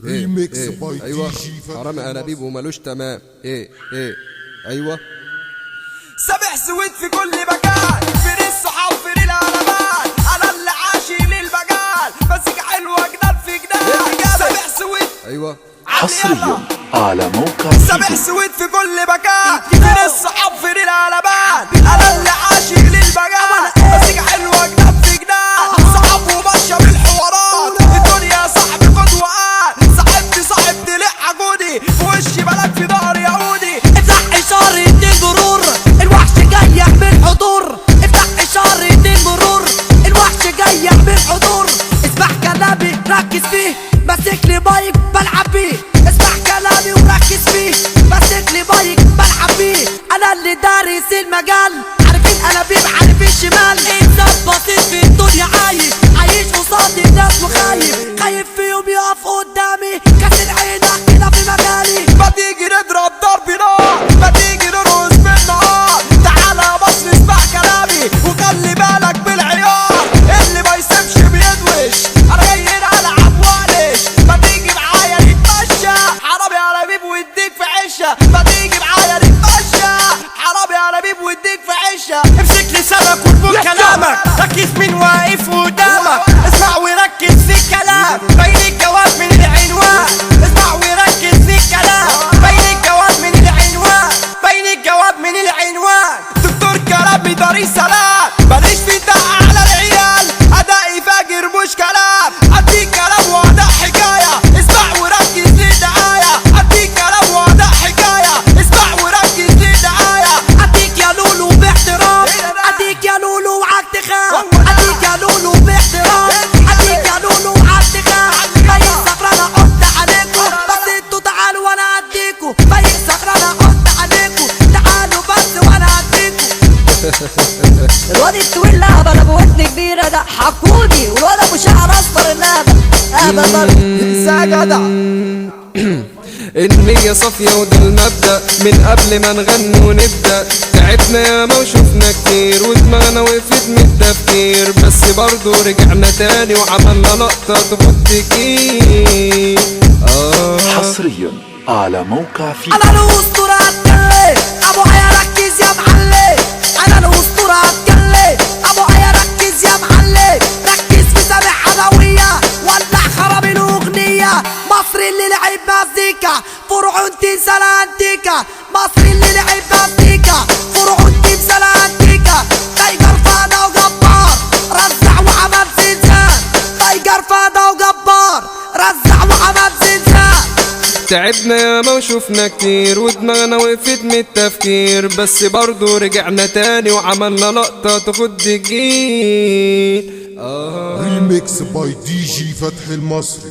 ريميكس باي ايوه دي جي حرام انابيب ومالوش تمام. ايوه سامع سويت في كل مكان، فين الصحاب فين العلامات، انا اللي عاشق للمجال، مزيكا حلوه جنان في جنان. سامع سويت ايوه حصريا على موقع سامع سويت في كل مكان، فين الصحاب فين العلامات، انا اللي عاشق للمجال، مزيكا حلوه جنان في جنان. صحاب وماشيه بالحوارات، الدنيا صاحبي قدوه قال، صاحبتي ليه عجودي، في وشي بلد في ظهري يهودي. افتح اشارة المرور الوحش جاي يعمل حضور، افتح اشارة المرور الوحش جاي يعمل حضور. اسمع كلامي ركز فيه، ماسك لي بايك بلعب بيه. اسمع كلامي وركز فيه، ماسك لي بايك بلعب بيه. انا اللي دارس المجال، عارفين انابيب عارفين شمال. انسان بسيط في الدنيا عايش قصاد الناس وخايف، خايف فيهم يقف قدامي. كاسر عينك كده في مجالي، ما تيجي نضرب ضرب نار، ما تيجي نرقص بالنهار. تعالى يا مصر اسمع كلامي وخلي بالك بالعيار، اللي ما يسيبش بيدوش. انا جاي هنا العب وانش، ما تيجي معايا نتمشى، حرام يا لبيب واديك في عشه. ما تيجي معايا نتمشى، حرام يا لبيب واديك في عشه. امسك لسانك واضبط كلامك، ركز مين واقف قدامك. اسمع وركز في الكلام، بين الجواب من العنوان. اسمع وركز في الكلام، بين الجواب من العنوان، بين الجواب من العنوان. دكتور كلامي داري سلام، ماليش في دقة على العيال، ادائي فاجر مش كلام. اديك كلام واداء حكايه، اسمع وركز للدعايه. اديك كلام واداء حكايه، اسمع وركز للدعايه. اديك يا لولو باحترام، اديك يا لولو وعك تخاف، اديك يا لولو باحترام، اديك يا لولو وعك تخاف. باين صخرة انا قلت عليكم، بس انتوا تعالوا وانا اديكوا. باين صخرة انا قلت عليكم، تعالوا بس وانا اديكوا. الواد الطويل لعبة ابو ودن كبيرة ده حكوني، والواد ابو شعر اصفر اللعبة انسى يا جدع. النية صافية وده المبدأ، من قبل ما نغني ونبدأ. تعبنا ياما وشوفنا كتير، ودماغنا وقفت من التفكير، بس برضو رجعنا تاني وعملنا لقطة تخد كتير. حصريا على موقع انا الاسطورة هتكلم، ابو عيا ركز يا معلم. انا الاسطورة هتكلم، ابو عيا ركز يا معلم. ركز في سامع حلوية، ولع خراب الاغنية. مصر اللي لعب مزيكا، فرعون تنسى الانتيكا. مصر اللي لعب مزيكا، فرعون تنسى الانتيكا. تايجر فاضة وجبار، رزع وعمل زلزال. تايجر فاضة وجبار، رزع وعمل زلزال. تعبنا ياما وشوفنا كتير، ودماغنا وقفت من التفكير، بس برضو رجعنا تاني وعملنا لقطة تخد جيل. ريميكس باي دي جي فتح المصري.